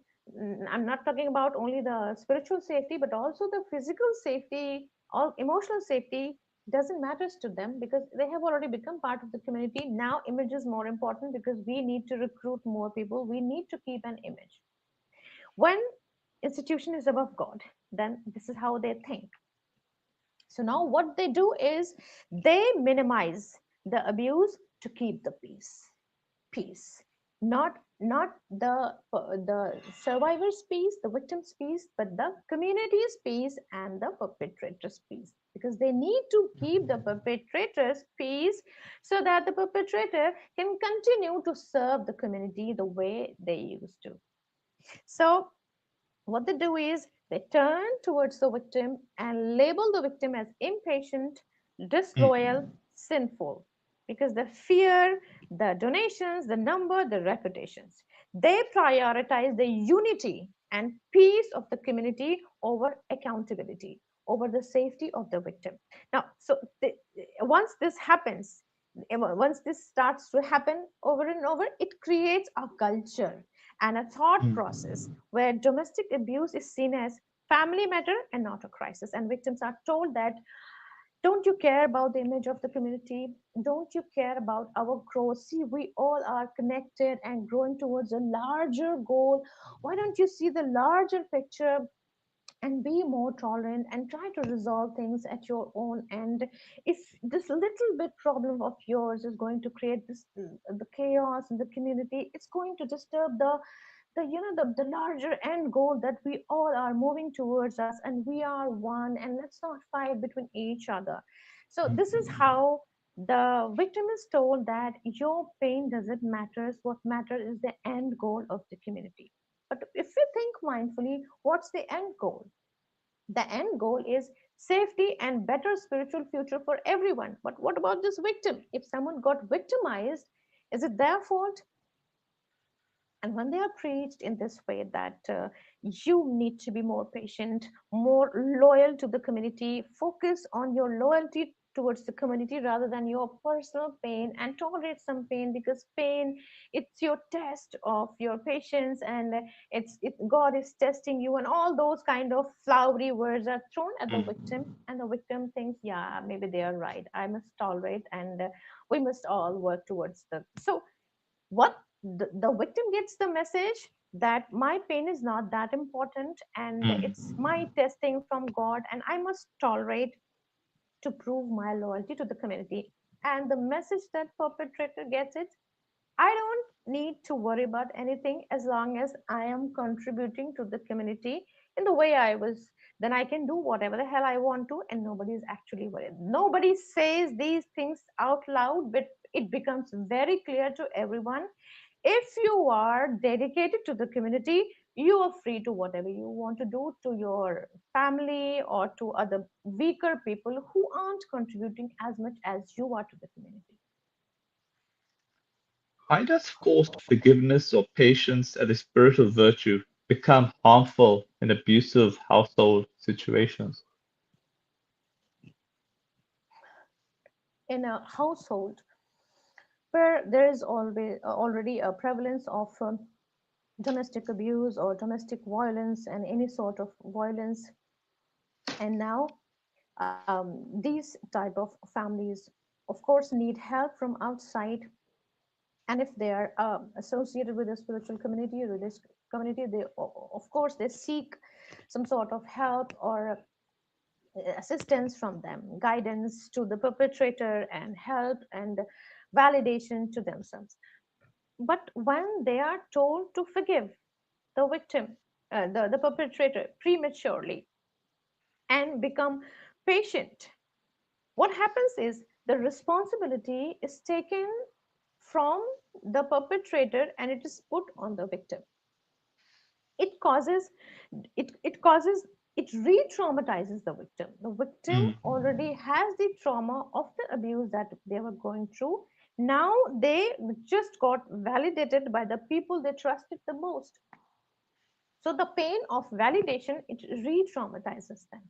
I'm not talking about only the spiritual safety but also the physical safety or emotional safety, doesn't matter to them because they have already become part of the community. Now image is more important because we need to recruit more people, we need to keep an image. When institution is above God, then this is how they think. So now what they do is they minimize the abuse to keep the peace. Not the survivor's peace, the victim's peace, but the community's peace and the perpetrator's peace. Because they need to keep the perpetrator's peace so that the perpetrator can continue to serve the community the way they used to. So what they do is they turn towards the victim and label the victim as impatient, disloyal, Mhm. sinful, because they fear the donations, the number, the reputations. They prioritize the unity and peace of the community over accountability, over the safety of the victim. Now, once this happens, once this starts to happen over and over, it creates a culture and a thought process Mhm. where domestic abuse is seen as family matter and not a crisis, and victims are told that, don't you care about the image of the community? Don't you care about our growth? See, we all are connected and growing towards a larger goal. Why don't you see the larger picture and be more tolerant and try to resolve things at your own end? If this little bit problem of yours is going to create this the chaos in the community, it's going to disturb the larger end goal that we all are moving towards us, and we are one, and let's not fight between each other. So this is Mhm. how the victim is told that your pain doesn't matter, what matters is the end goal of the community. But if we think mindfully, what's the end goal? The end goal is safety and better spiritual future for everyone. But what about this victim? If someone got victimized, is it their fault? And when they are preached in this way that you need to be more patient, more loyal to the community, focus on your loyalty towards the community rather than your personal pain, and tolerate some pain because pain, it's your test of your patience, and God is testing you, and all those kind of flowery words are thrown at the victim, Mhm. and the victim thinks, yeah, maybe they are right, I must tolerate, and we must all work towards the. So what the victim gets the message that my pain is not that important, and it's my Mhm. testing from God, and I must tolerate to prove my loyalty to the community. And the message that perpetrator gets it, I don't need to worry about anything as long as I am contributing to the community in the way I was. Then I can do whatever the hell I want to, and nobody is actually worried. Nobody says these things out loud, but it becomes very clear to everyone. If you are dedicated to the community, you are free to whatever you want to do to your family or to other weaker people who aren't contributing as much as you are to the community. Why does forced forgiveness or patience as a spiritual virtue become harmful in abusive household situations? In a household where there is always already a prevalence of domestic abuse or domestic violence and any sort of violence, and now these type of families of course need help from outside, and if they are associated with a spiritual community, religious community, they of course they seek some sort of help or assistance from them, guidance to the perpetrator, and help and validation to themselves. But when they are told to forgive the victim, the perpetrator prematurely and become patient, what happens is the responsibility is taken from the perpetrator and it is put on the victim. It causes it it re-traumatizes the victim. The victim Mm. already has the trauma of the abuse that they were going through. Now they just got validated by the people they trusted the most. So the pain of validation, it re-traumatizes them,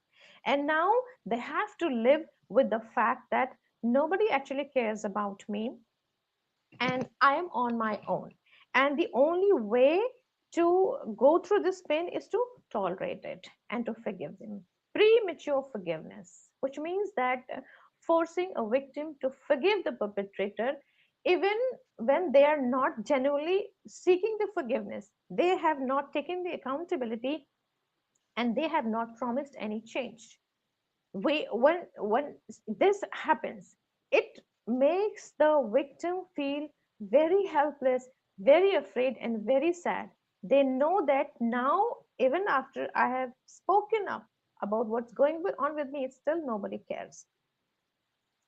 and now they have to live with the fact that nobody actually cares about me and I am on my own. And the only way to go through this pain is to tolerate it and to forgive them. Premature forgiveness, which means that forcing a victim to forgive the perpetrator, even when they are not genuinely seeking the forgiveness, they have not taken the accountability and they have not promised any change. When this happens, it makes the victim feel very helpless, very afraid, and very sad. They know that now, even after I have spoken up about what's going on with me, still nobody cares.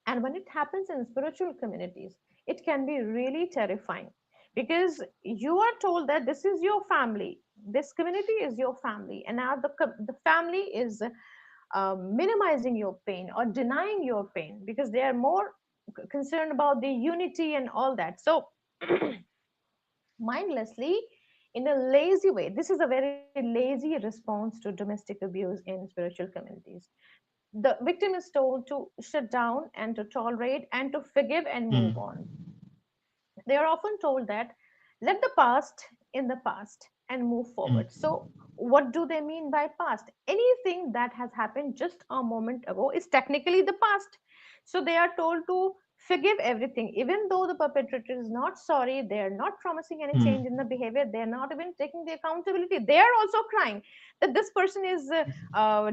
And when it happens in spiritual communities, it can be really terrifying, because you are told that this is your family, this community is your family, and now the family is minimizing your pain or denying your pain because they are more concerned about the unity and all that. So, mindlessly, in a lazy way, this is a very lazy response to domestic abuse in spiritual communities. The victim is told to shut down and to tolerate and to forgive and move Mm. on. They are often told that let the past in the past and move forward. Mm. So, what do they mean by past? Anything that has happened just a moment ago is technically the past. So, they are told to forgive everything, even though the perpetrator is not sorry, they are not promising any change in Mm. the behavior, they are not even taking the accountability. They are also crying that this person is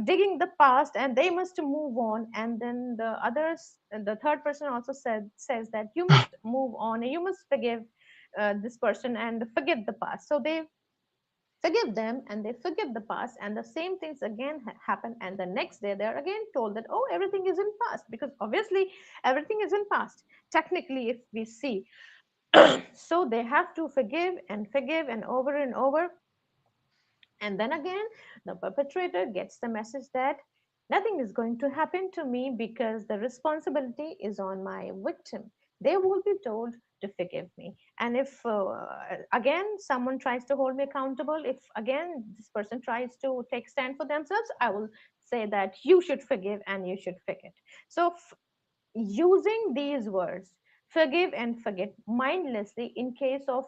digging the past and they must move on. And then the third person also says that you must move on, you must forgive this person and forget the past. So they forgive them and they forget the past, and the same things again happen, and the next day they're again told that oh, everything is in past, because obviously everything is in past technically if we see. So they have to forgive and over and over. And then again, the perpetrator gets the message that nothing is going to happen to me because the responsibility is on my victim. They will be told to forgive me. And if again someone tries to hold me accountable, if again this person tries to take stand for themselves, I will say that you should forgive and you should forget. So using these words, forgive and forget, mindlessly in case of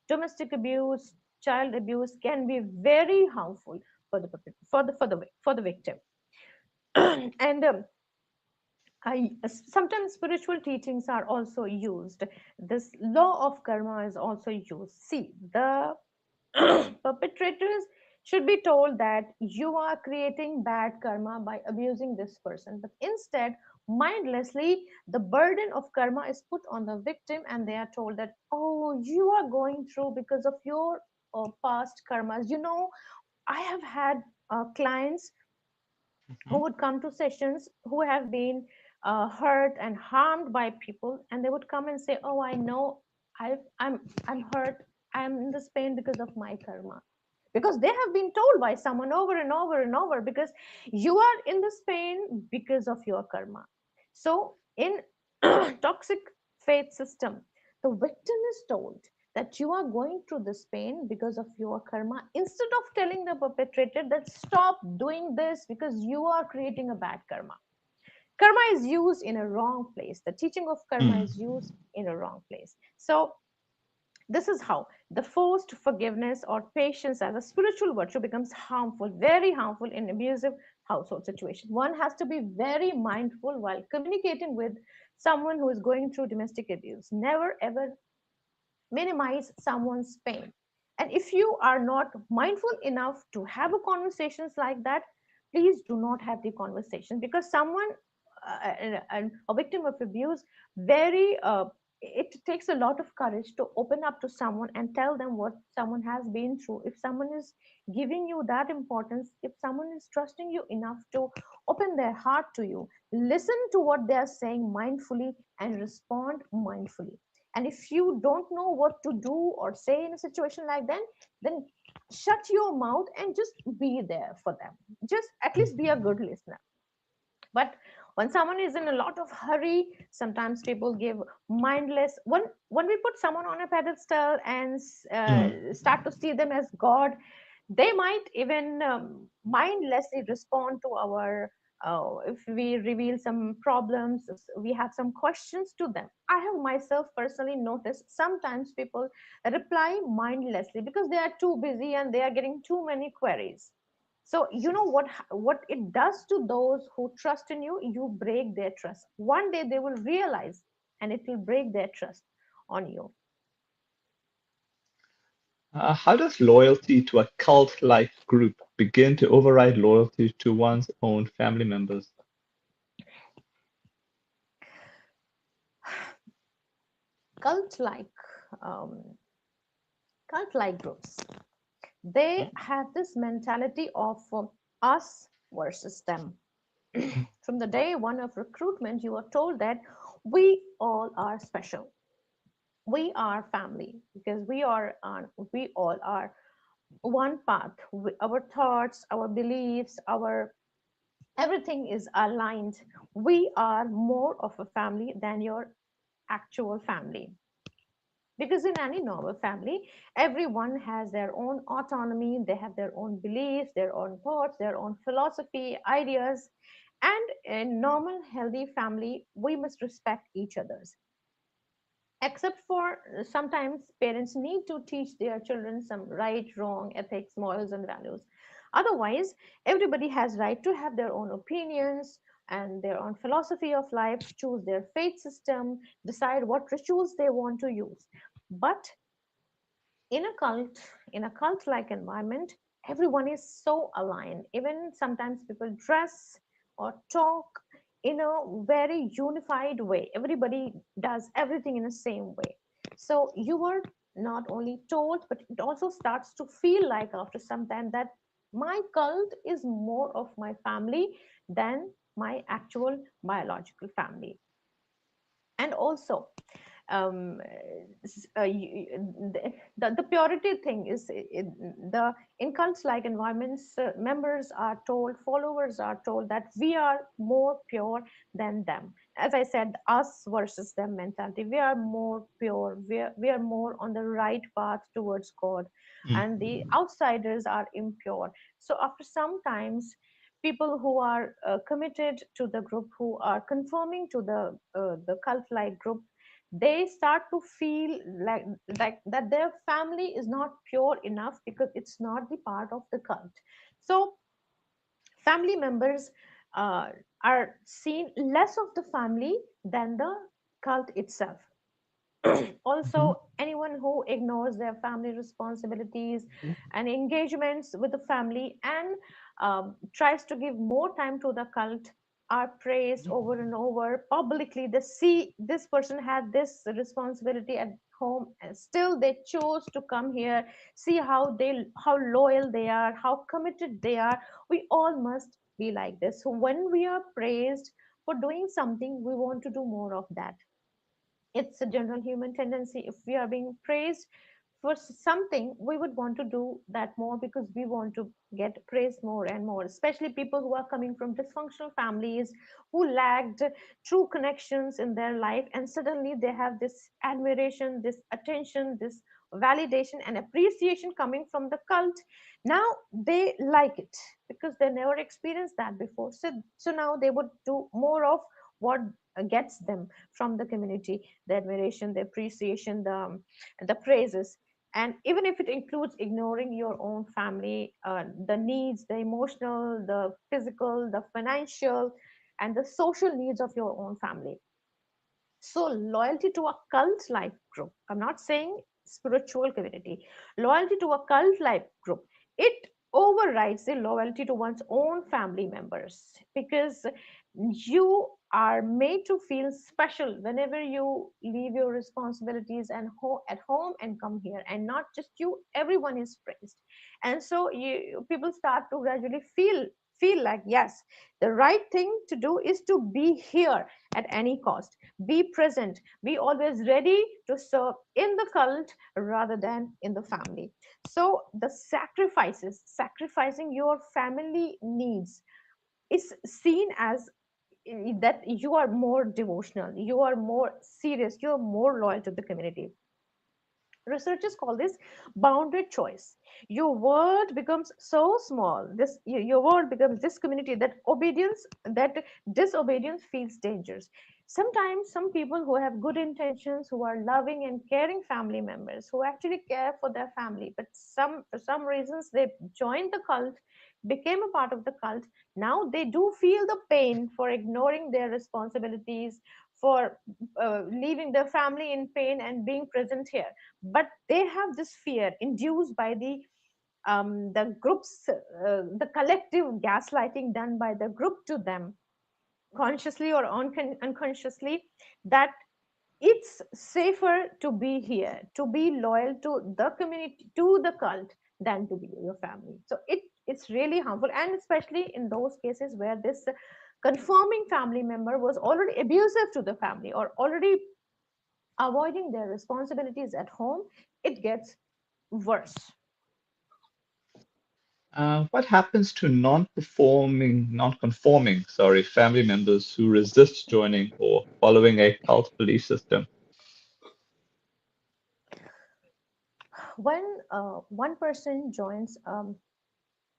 domestic abuse, child abuse, can be very harmful for the for the victim. And sometimes spiritual teachings are also used. This law of karma is also used. See, the perpetrators should be told that you are creating bad karma by abusing this person, but instead, mindlessly, the burden of karma is put on the victim, and they are told that, oh, you are going through because of your past karmas. You know, I have had clients who Mm. would come to sessions who have been hurt and harmed by people, and they would come and say, oh, I know, I'm hurt, I'm in this pain because of my karma, because they have been told by someone over and over and over, because you are in this pain because of your karma. So in toxic faith system, the victim is told that you are going through this pain because of your karma, instead of telling the perpetrator that stop doing this because you are creating a bad karma. Karma is used in a wrong place, the teaching of karma is Mm. used in a wrong place. So this is how the forced forgiveness or patience as a spiritual virtue becomes harmful, very harmful in abusive household situations. One has to be very mindful while communicating with someone who is going through domestic abuse. Never ever minimize someone's pain. And if you are not mindful enough to have a conversations like that, please do not have the conversation, because someone, a victim of abuse, very it takes a lot of courage to open up to someone and tell them what someone has been through. If someone is giving you that importance, if someone is trusting you enough to open their heart to you, listen to what they are saying mindfully and respond mindfully. And if you don't know what to do or say in a situation like that, then shut your mouth and just be there for them. Just at least be a good listener. But when someone is in a lot of hurry, sometimes people give mindless, when we put someone on a pedestal and Mm. start to see them as god, they might even mindlessly respond to our, if we reveal some problems, we have some questions to them. I have myself personally noticed sometimes people reply mindlessly because they are too busy and they are getting too many queries. So you know what it does to those who trust in you? You break their trust. One day they will realize, and it will break their trust on you. How does loyalty to a cult-like group begin to override loyalty to one's own family members? Cult like, um, cult like groups, they have this mentality of us versus them. From the day one of recruitment, you are told that we all are special. We are family because we all are one path. Our thoughts, our beliefs, our everything is aligned. We are more of a family than your actual family. Because in any normal family, everyone has their own autonomy, they have their own beliefs, their own thoughts, their own philosophy, ideas. And in normal, healthy family, we must respect each other's. Except for sometimes parents need to teach their children some right, wrong, ethics, morals, and values. Otherwise, everybody has right to have their own opinions and their own philosophy of life, choose their faith system, decide what rituals they want to use. But in a cult, in a cult like environment, everyone is so aligned. Even sometimes people dress or talk in a very unified way. Everybody does everything in the same way. So you are not only told, but it also starts to feel like after some time that my cult is more of my family than my actual biological family. And also, um, the purity thing is the in cults like environments, members are told, followers are told that we are more pure than them. As I said, us versus them mentality, we are more pure, we are more on the right path towards god, and the outsiders are impure. So after some times, people who are committed to the group, who are conforming to the cult like group, they start to feel like that their family is not pure enough because it's not the part of the cult. So family members uh, are seen less of the family than the cult itself. Mhm. Also, anyone who ignores their family responsibilities and engagements with the family and tries to give more time to the cult are praised over and over publicly. They see this person had this responsibility at home and still they chose to come here. See how loyal they are, how committed they are. We all must be like this. So when we are praised for doing something, we want to do more of that. It's a general human tendency. If we are being praised for something, we would want to do that more because we want to get praised more and more, especially people who are coming from dysfunctional families, who lacked true connections in their life, and suddenly they have this admiration, this attention, this validation and appreciation coming from the cult. Now they like it because they never experienced that before. So now they would do more of what gets them from the community: the admiration, the appreciation, the praises. And even if it includes ignoring your own family, the needs, the emotional, the physical, the financial, and the social needs of your own family. So loyalty to a cult like group, I'm not saying spiritual community, loyalty to a cult like group, it overrides the loyalty to one's own family members, because you are made to feel special whenever you leave your responsibilities and at home and come here, and not just you, everyone is praised. And so people start to gradually feel like, yes, the right thing to do is to be here at any cost, be present, be always ready to serve in the cult rather than in the family. So the sacrificing your family needs is seen as that you are more devotional, you are more serious, you are more loyal to the community. Researchers call this bounded choice. Your world becomes so small, your world becomes this community, that disobedience feels dangerous. Sometimes some people who have good intentions, who are loving and caring family members, who actually care for their family, but for some reasons they joined the cult, became a part of the cult. Now they do feel the pain for ignoring their responsibilities, for leaving their family in pain and being present here. But they have this fear induced by the groups, the collective gaslighting done by the group to them, consciously or unconsciously, that it's safer to be here, to be loyal to the community, to the cult, than to be your family. So it's really harmful, and especially in those cases where this conforming family member was already abusive to the family, or already avoiding their responsibilities at home, it gets worse. What happens to non-conforming, family members who resist joining or following a cult belief system? When one person joins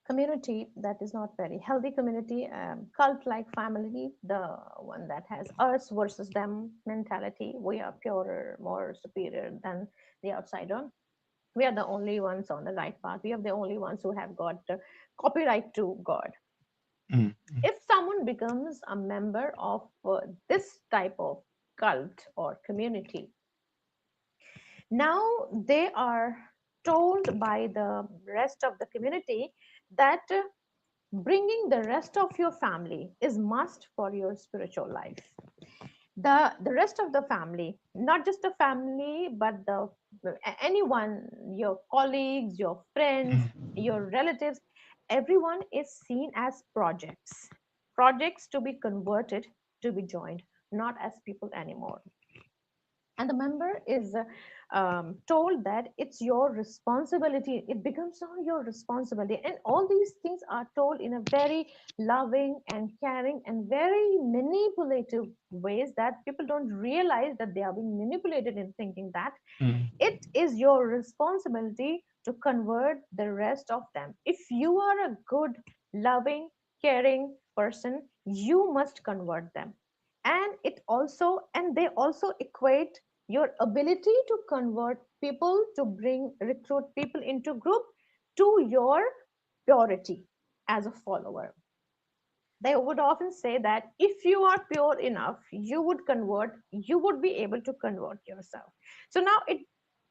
community that is not very healthy community, cult like family, the one that has us versus them mentality, we are purer, more superior than the outsider, we are the only ones on the right path, we are the only ones who have got copyright to God. Mm, If someone becomes a member of this type of cult or community, now they are told by the rest of the community that bringing the rest of your family is must for your spiritual life. The rest of the family, not just the family, but the anyone, your colleagues, your friends, mm, your relatives, everyone is seen as projects to be converted, to be joined, not as people anymore. And the member is told that it's your responsibility, it becomes all your responsibility, and all these things are told in a very loving and caring and very manipulative ways, that people don't realize that they are being manipulated in thinking that mm, it is your responsibility to convert the rest of them. If you are a good, loving, caring person, you must convert them. And they also equate your ability to convert people, to bring recruit people into group, to your purity as a follower. They would often say that if you are pure enough, you would be able to convert yourself. So now it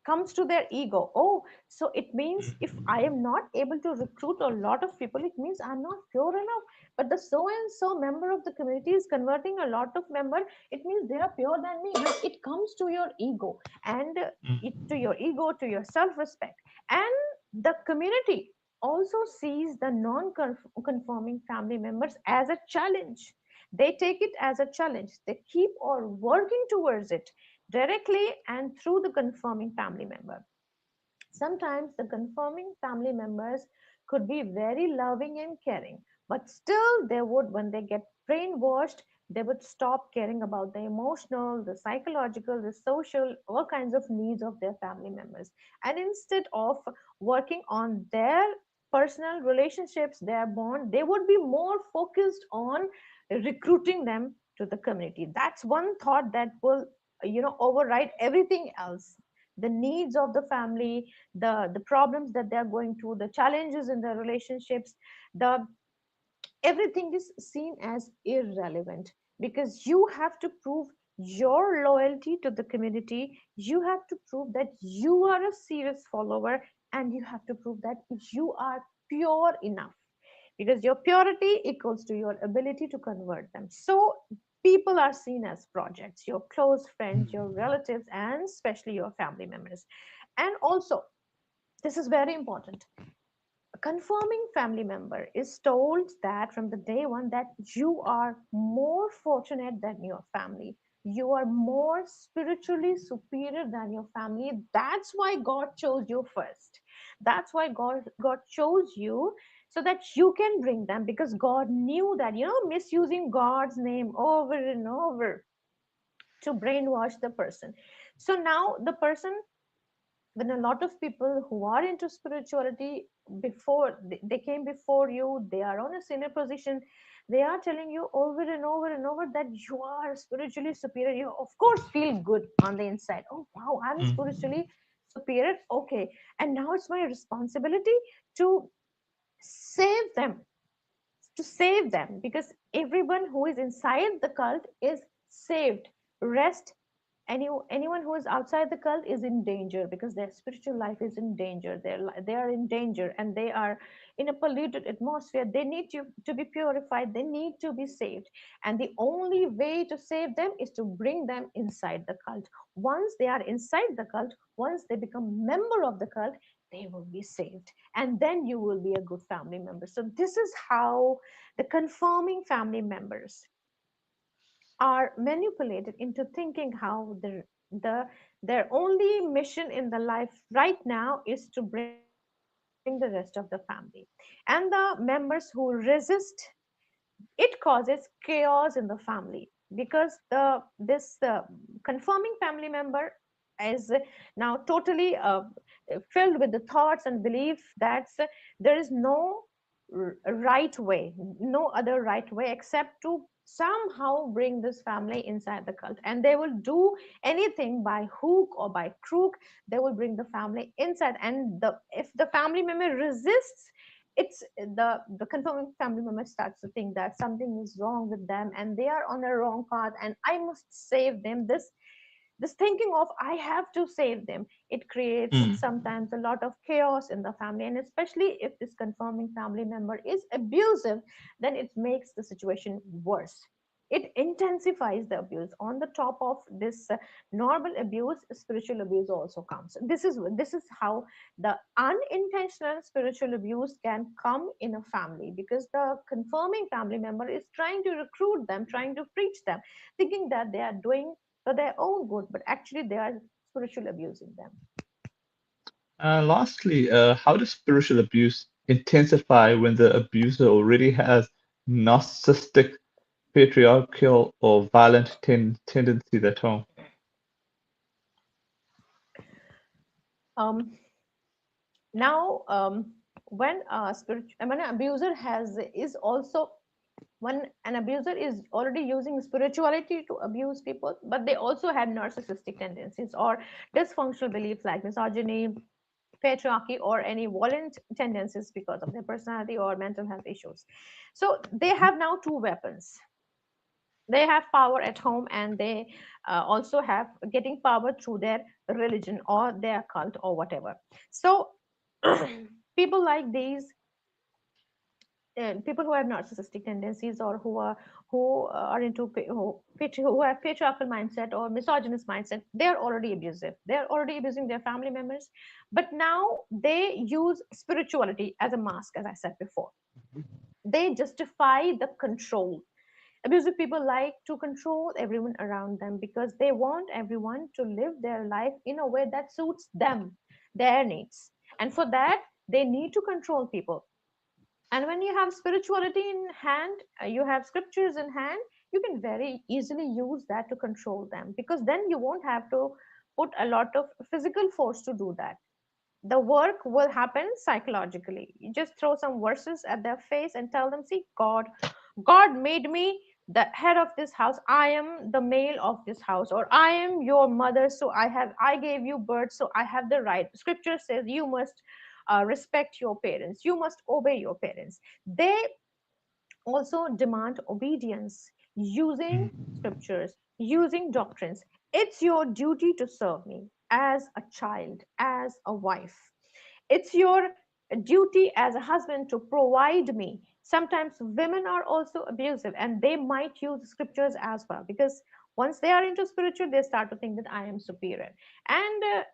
comes to their ego. Oh, so it means if I am not able to recruit a lot of people, it means I'm not pure enough. But the so and so member of the community is converting a lot of member, it means they are pure than me. It comes to your ego, and to your ego, to your self respect. And the community also sees the non-conforming family members as a challenge. They take it as a challenge. They keep on working towards it directly and through the conforming family member. Sometimes the conforming family members could be very loving and caring, but still they would, when they get brainwashed, they would stop caring about the emotional, the psychological, the social, all kinds of needs of their family members. And instead of working on their personal relationships, their bond, they would be more focused on recruiting them to the community. That's one thought that will, override everything else. The needs of the family, the problems that they are going through, the challenges in their relationships, the everything is seen as irrelevant, because you have to prove your loyalty to the community, you have to prove that you are a serious follower, and you have to prove that you are pure enough, because your purity equals to your ability to convert them. So people are seen as projects, your close friends, your relatives, and especially your family members. And also, this is very important, a confirming family member is told that from the day one that you are more fortunate than your family. You are more spiritually superior than your family. That's why God chose you first. That's why God chose you, so that you can bring them, because God knew that, misusing God's name over and over to brainwash the person. So now the person, when a lot of people who are into spirituality, before they came before you, they are on a senior position, they are telling you over and over and over that you are spiritually superior. You of course feel good on the inside. Oh wow, I'm Mm. spiritually superior. Okay, and now it's my responsibility to save them, because everyone who is inside the cult is saved. Rest, anyone who is outside the cult is in danger, because their spiritual life is in danger. They are in danger, and they are in a polluted atmosphere. They need to be purified, they need to be saved. And the only way to save them is to bring them inside the cult. Once they are inside the cult, once they become member of the cult, they will be saved, and then you will be a good family member. So this is how the confirming family members are manipulated into thinking how the their only mission in the life right now is to bring the rest of the family. And the members who resist, it causes chaos in the family, because this confirming family member is now totally filled with the thoughts and belief that there is no right way, no other right way except to somehow bring this family inside the cult, and they will do anything by hook or by crook. They will bring the family inside, and the if the family member resists, it's the confirming family member starts to think that something is wrong with them and they are on a wrong path, and I must save them. This thinking of I have to save them, it creates Mm. sometimes a lot of chaos in the family. And especially if this confirming family member is abusive, then it makes the situation worse. It intensifies the abuse. On the top of this normal abuse, spiritual abuse also comes. This is how the unintentional spiritual abuse can come in a family, because the confirming family member is trying to recruit them, trying to preach them, thinking that they are doing for their own good, but actually they are spiritual abusing them. Lastly, how does spiritual abuse intensify when the abuser already has narcissistic, patriarchal, or violent tendencies at home? Um, now, when an abuser has is also when an abuser is already using spirituality to abuse people, but they also have narcissistic tendencies or dysfunctional beliefs like misogyny, patriarchy, or any violent tendencies because of their personality or mental health issues. So they have now two weapons. They have power at home, and they also have getting power through their religion or their cult or whatever. So people like these, people who have narcissistic tendencies, or who are into who have patriarchal mindset or misogynist mindset, they are already abusive. They are already abusing their family members, but now they use spirituality as a mask, as I said before. They justify the control. Abusive people like to control everyone around them because they want everyone to live their life in a way that suits them, their needs. And for that, they need to control people. And when you have spirituality in hand, you have scriptures in hand, you can very easily use that to control them, because then you won't have to put a lot of physical force to do that. The work will happen psychologically. You just throw some verses at their face and tell them, see, God made me the head of this house. I am the male of this house, or I am your mother, so I gave you birth, so I have the right. Scripture says you must respect your parents, you must obey your parents. They also demand obedience using scriptures, using doctrines. It's your duty to serve me as a child, as a wife. It's your a duty as a husband to provide me. Sometimes women are also abusive and they might use scriptures as well, because once they are into spiritual, they start to think that I am superior. And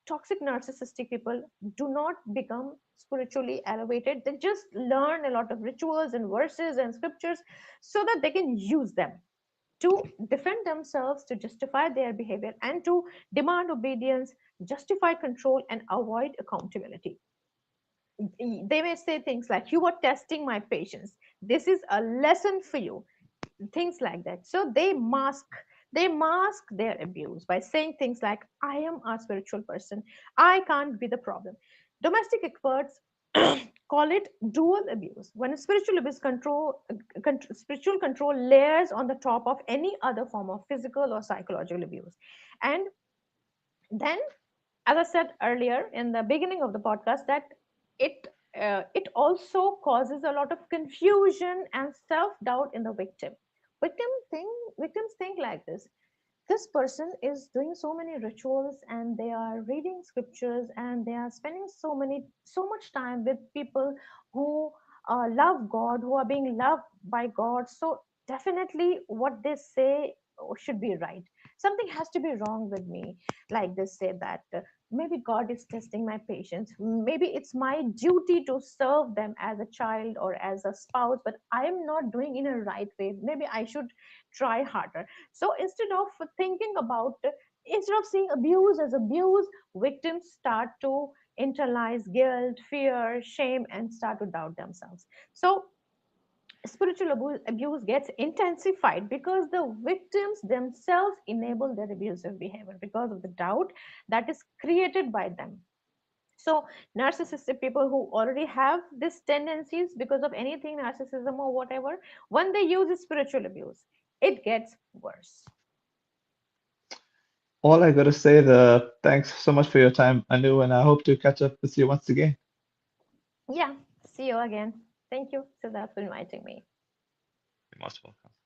toxic narcissistic people do not become spiritually elevated. They just learn a lot of rituals and verses and scriptures so that they can use them to defend themselves, to justify their behavior, and to demand obedience, justify control, and avoid accountability. They may say things like, you are testing my patience, this is a lesson for you, things like that. So they mask their abuse by saying things like, I am a spiritual person, I can't be the problem. Domestic experts call it dual abuse, when spiritual control layers on the top of any other form of physical or psychological abuse. And then, as I said earlier in the beginning of the podcast, that it also causes a lot of confusion and self doubt in the victim. Victim think Victims think like this person is doing so many rituals and they are reading scriptures and they are spending so much time with people who love God, who are being loved by God. So definitely what they say should be right. Something has to be wrong with me. Like they say that maybe God is testing my patience, maybe it's my duty to serve them as a child or as a spouse, but I am not doing in a right way, maybe I should try harder. So instead of seeing abuse as abuse, victims start to internalize guilt, fear, shame, and start to doubt themselves. So spiritual abuse gets intensified because the victims themselves enable their abusive behavior because of the doubt that is created by them. So narcissistic people who already have these tendencies because of anything, narcissism or whatever, when they use spiritual abuse, it gets worse. All I gotta say, the thanks so much for your time, Anu, and I hope to catch up with you once again. Yeah, see you again. Thank you, Siddharth, for inviting me. You're most welcome.